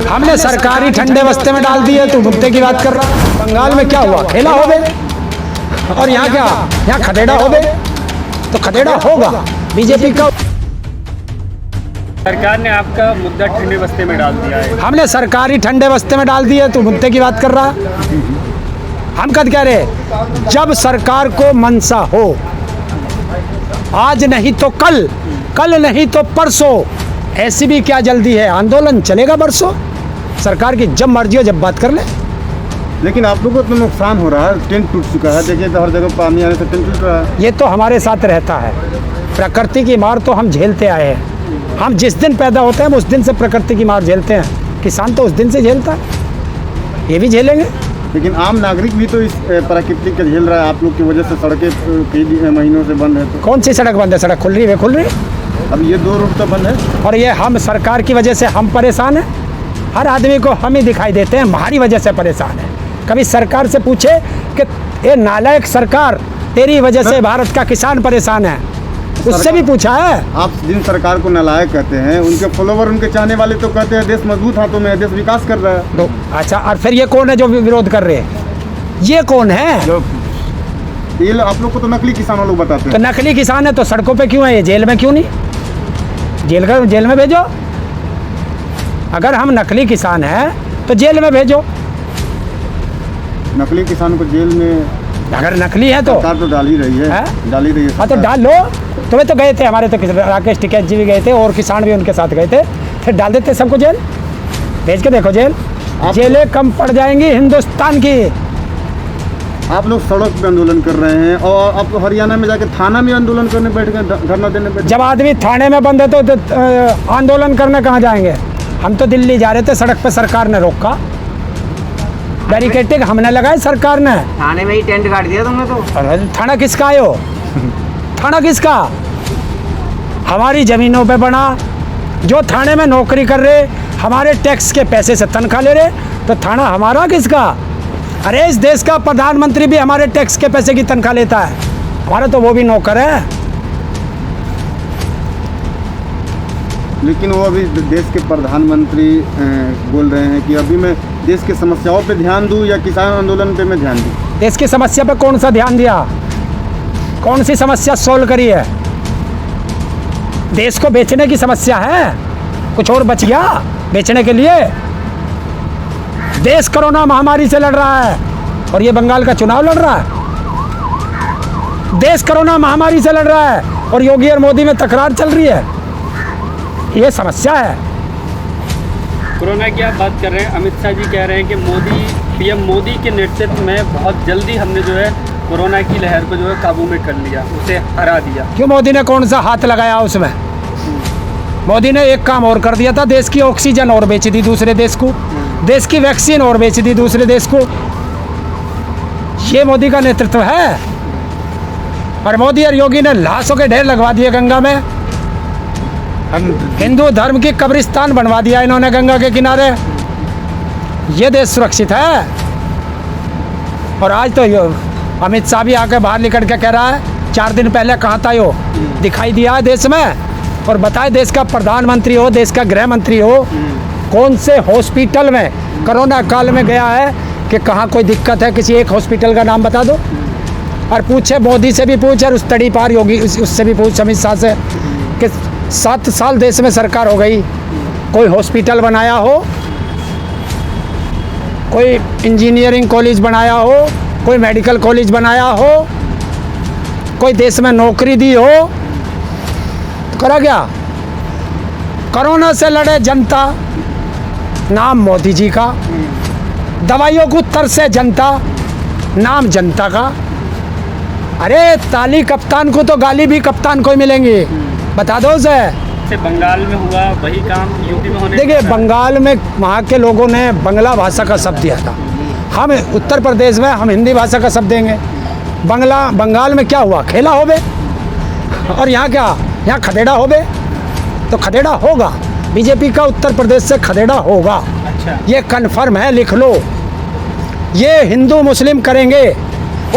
हमने सरकारी ठंडे बस्ते में डाल दिए, तू मुद्दे की बात कर रहा। बंगाल में क्या हुआ, खेला हो गए, और यहाँ क्या, यहाँ खदेड़ा हो गए, तो खदेड़ा होगा बीजेपी का। सरकार ने आपका मुद्दा ठंडे बस्ते में डाल दिया है। हमने सरकारी ठंडे बस्ते में डाल दिए, तू मुद्दे की बात कर रहा। हम कद कह रहे, जब सरकार को मनसा हो, आज नहीं तो कल, कल नहीं तो परसों, ऐसी भी क्या जल्दी है, आंदोलन चलेगा बरसों। सरकार की जब मर्जी हो जब बात कर ले। लेकिन आप लोगों को तो नुकसान हो रहा है, टेंट टूट चुका है, देखिए तो हर जगह पानी आने से टेंट टूट रहा है। ये तो हमारे साथ रहता है, प्रकृति की मार तो हम झेलते आए हैं। हम जिस दिन पैदा होते हैं हम उस दिन से प्रकृति की मार झेलते हैं। किसान तो उस दिन से झेलता है, ये भी झेलेंगे। लेकिन आम नागरिक भी तो इस प्रकृति का झेल रहा है। आप लोग की वजह से सड़कें कई महीनों से बंद है। तो कौन सी सड़क बंद है? सड़क खुल रही है, खुल रही है। अब ये 2 रूट तो बंद है, और ये हम सरकार की वजह से हम परेशान हैं। हर आदमी को हम ही दिखाई देते हैं, हमारी वजह से परेशान है। कभी सरकार से पूछे कि ये नालायक सरकार, तेरी वजह से भारत का किसान परेशान है, उससे भी पूछा है। आप जिन सरकार को नालायक कहते हैं, उनके फॉलोवर, उनके चाहने वाले तो कहते हैं देश मजबूत हाथों में है, देश विकास कर रहा है। तो अच्छा, और फिर ये कौन है जो विरोध कर रहे हैं? ये कौन है? ये आप लोग को तो नकली किसानों लोग बताते तो हैं। नकली किसान है तो सड़कों पे क्यों है? ये जेल में क्यों नहीं? जेल में भेजो। अगर हम नकली किसान हैं तो जेल में भेजो। नकली किसान को जेल में अगर नकली है तो सरकार तो डाल ही रही है, डाल ही रही है। हाँ, तो डाल लो। तुम्हें तो गए थे, हमारे तो राकेश टिकैत जी भी गए थे और किसान भी उनके साथ गए थे, फिर डाल देते सबको जेल। भेज के देखो जेल, जेलें कम पड़ जाएंगी हिंदुस्तान की। आप लोग सड़क पे आंदोलन कर रहे हैं और आप हरियाणा में जाकर थाना में आंदोलन करने बैठ गए, धरना देने बैठ। जब आदमी थाने में बंद है तो आंदोलन करने कहाँ जाएंगे? हम तो दिल्ली जा रहे थे, सड़क पे सरकार ने रोका, बैरिकेटिंग हमने लगाई, सरकार ने। थाने में ही टेंट काट दिया तुमने तो। अरे थाना किसका आयो? थाना किसका? हमारी जमीनों पे बना, जो थाने में नौकरी कर रहे, हमारे टैक्स के पैसे से तनख्वाह ले रहे, तो थाना हमारा किसका? अरे इस देश का प्रधानमंत्री भी हमारे टैक्स के पैसे की तनख्वाह लेता है, हमारा तो वो भी नौकर है। लेकिन वो अभी देश के प्रधानमंत्री बोल रहे हैं कि अभी मैं देश की समस्याओं पे ध्यान दूं या किसान आंदोलन पे मैं ध्यान दूं। देश की समस्या पे कौन सा ध्यान दिया? कौन सी समस्या सोल्व करी है? देश को बेचने की समस्या है, कुछ और बच गया बेचने के लिए? देश कोरोना महामारी से लड़ रहा है और ये बंगाल का चुनाव लड़ रहा है। देश कोरोना महामारी से लड़ रहा है और योगी और मोदी में तकरार चल रही है, ये समस्या है। कोरोना की आप बात कर रहे हैं, अमित शाह जी कह रहे हैं कि पीएम मोदी के नेतृत्व में बहुत जल्दी हमने जो है कोरोना की लहर को जो है काबू में कर लिया, उसे हरा दिया। क्यों? मोदी ने कौन सा हाथ लगाया उसमें? मोदी ने एक काम और कर दिया था, देश की ऑक्सीजन और बेच दी दूसरे देश को, देश की वैक्सीन और बेच दी दूसरे देश को। ये मोदी का नेतृत्व है। और मोदी और योगी ने लाशों के ढेर लगवा दिए गंगा में, हिंदू धर्म की कब्रिस्तान बनवा दिया इन्होंने गंगा के किनारे। ये देश सुरक्षित है? और आज तो अमित शाह भी आके बाहर निकल के कह रहा है, 4 दिन पहले कहाँ था यो, दिखाई दिया है देश में। और बताए, देश का प्रधानमंत्री हो, देश का गृह मंत्री हो, कौन से हॉस्पिटल में कोरोना काल में गया है कि कहाँ कोई दिक्कत है, किसी एक हॉस्पिटल का नाम बता दो। और पूछे, मोदी से भी पूछ और उस तड़ी पार योगी उससे भी पूछ, अमित शाह से, कि 7 साल देश में सरकार हो गई, कोई हॉस्पिटल बनाया हो, कोई इंजीनियरिंग कॉलेज बनाया हो, कोई मेडिकल कॉलेज बनाया हो, कोई देश में नौकरी दी हो, तो करा क्या? कोरोना से लड़े जनता, नाम मोदी जी का। दवाइयों को तरसे जनता, नाम जनता का। अरे ताली कप्तान को तो गाली भी कप्तान को ही मिलेंगी, बता दो उसे। बंगाल में हुआ वही काम यूपी में होने। देखिए, बंगाल में वहाँ के लोगों ने बंगला भाषा का शब्द दिया था, हम उत्तर प्रदेश में हम हिंदी भाषा का शब्द देंगे। बंगाल में क्या हुआ, खेला हो बे, और यहाँ क्या, यहाँ खदेड़ा हो बे, तो खदेड़ा होगा। बीजेपी का उत्तर प्रदेश से खदेड़ा होगा। अच्छा, ये कन्फर्म है, लिख लो। ये हिंदू मुस्लिम करेंगे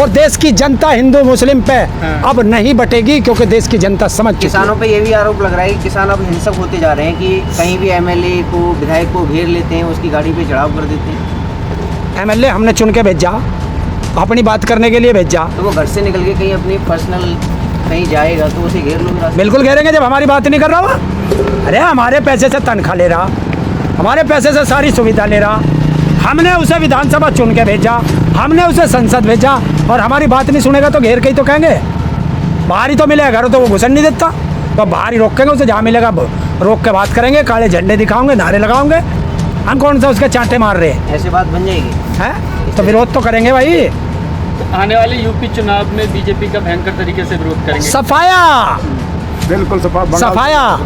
और देश की जनता हिंदू मुस्लिम पे अब नहीं बटेगी, क्योंकि देश की जनता समझ चुकी है। किसानों पे ये भी आरोप लग रहा है कि किसान अब हिंसक होते जा रहे हैं, कि कहीं भी एमएलए को, विधायक को घेर लेते हैं, उसकी गाड़ी पे चढ़ाव कर देते हैं। एमएलए हमने चुन के भेजा, अपनी बात करने के लिए भेजा। तो वो घर से निकल के कहीं अपनी पर्सनल कहीं जाएगा तो उसे घेर लोगे रास्ते में? बिल्कुल घेरेंगे, जब हमारी बात नहीं कर रहा हुआ। अरे हमारे पैसे से तनख्वाह ले रहा, हमारे पैसे से सारी सुविधा ले रहा, हमने उसे विधानसभा चुन के भेजा, हमने उसे संसद भेजा, और हमारी बात नहीं सुनेगा तो घेर के ही तो कहेंगे। बाहर ही तो मिलेगा, घर तो वो घुसन नहीं देता, तो बाहर ही रोकेंगे उसे, जहाँ मिलेगा रोक के बात करेंगे, काले झंडे दिखाओगे, नारे लगाओगे। हम कौन सा उसके चांटे मार रहे हैं? ऐसे बात बन जाएगी हैं? तो विरोध तो करेंगे भाई। आने वाले यूपी चुनाव में बीजेपी का भयंकर तरीके से विरोध करेंगे। सफाया बिल्कुल सफाया।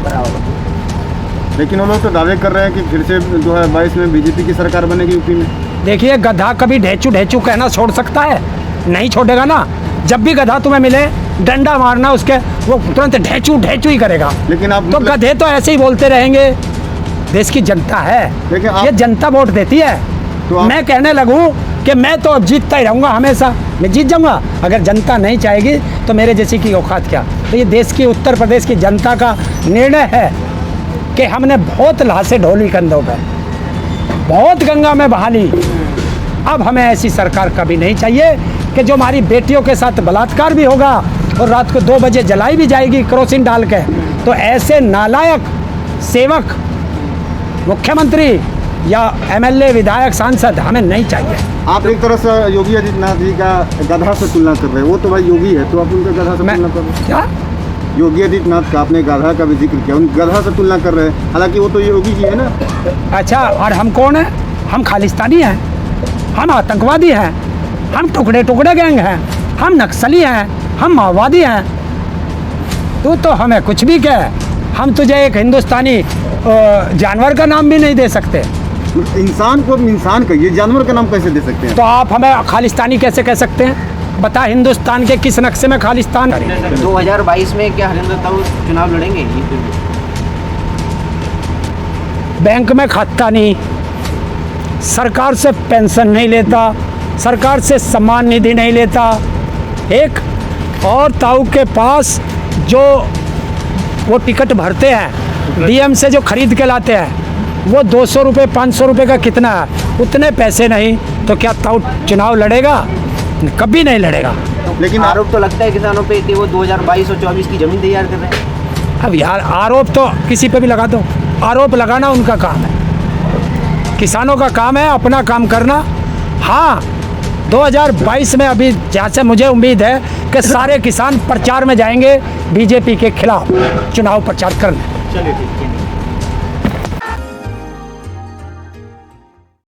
लेकिन वो लोग तो दावे कर रहे हैं कि फिर से 2022 में बीजेपी की सरकार बनेगी यूपी में। देखिए, गधा कभी ढेचू ढेचू कहना छोड़ सकता है? नहीं छोड़ेगा ना। जब भी गधा तुम्हें मिले, डंडा मारना उसके, वो तुरंत ढेचू ढेचू ही करेगा। लेकिन आप तो गधे तो ऐसे ही बोलते रहेंगे। देश की जनता है, लेकिन आप- ये जनता वोट देती है। तो आप- मैं कहने लगूं कि मैं तो अब जीतता ही रहूंगा, हमेशा मैं जीत जाऊंगा। अगर जनता नहीं चाहेगी तो मेरे जैसी की औकात क्या? तो ये देश की, उत्तर प्रदेश की जनता का निर्णय है कि हमने बहुत लाशें ढोली कंधों पर, बहुत गंगा में बहा ली। अब हमें ऐसी सरकार कभी नहीं चाहिए कि जो हमारी बेटियों के साथ बलात्कार भी होगा और रात को 2 बजे जलाई भी जाएगी केरोसिन डाल के। तो ऐसे नालायक सेवक मुख्यमंत्री या एमएलए, विधायक, सांसद हमें नहीं चाहिए। आप एक तरह से योगी आदित्यनाथ जी का गधा से तुलना कर रहे हैं। वो तो भाई योगी है, तो आप उनका गधा से मैं तुलना कर रहे हैं। क्या योगी आदित्यनाथ का आपने गधा का भी जिक्र किया, उन गधा से तुलना कर रहे हैं, हालांकि वो तो योगी जी है ना। अच्छा, और हम कौन हैं? हम खालिस्तानी हैं, हम आतंकवादी हैं, हम टुकड़े टुकड़े गैंग हैं, हम नक्सली हैं, हम माओवादी हैं। तू तो हमें कुछ भी कह, हम तुझे एक हिंदुस्तानी जानवर का नाम भी नहीं दे सकते। इंसान को इंसान कहिए, जानवर का नाम कैसे दे सकते हैं? तो आप हमें खालिस्तानी कैसे कह सकते हैं? बता, हिंदुस्तान के किस नक्शे में खालिस्तान? 2022 में क्या हरिंदर ताऊ चुनाव लड़ेंगे यूपी में? बैंक में खाता नहीं, सरकार से पेंशन नहीं लेता, सरकार से सम्मान निधि नहीं लेता। एक और ताऊ के पास जो वो टिकट भरते हैं डीएम से, जो खरीद के लाते हैं, वो 200 रुपये 500 रुपये का कितना है, उतने पैसे नहीं। तो क्या ताऊ चुनाव लड़ेगा? कभी नहीं लड़ेगा। लेकिन आरोप तो लगता है किसानों पे कि वो 2022 और 24 की जमीन तैयार कर रहे हैं। अब यार, आरोप तो किसी पे भी लगा दो, आरोप लगाना उनका काम है। किसानों का काम है अपना काम करना। हाँ, 2022 में अभी जहाँ से मुझे उम्मीद है कि सारे किसान प्रचार में जाएंगे बीजेपी के खिलाफ, चुनाव प्रचार करने। चलिए ठीक है।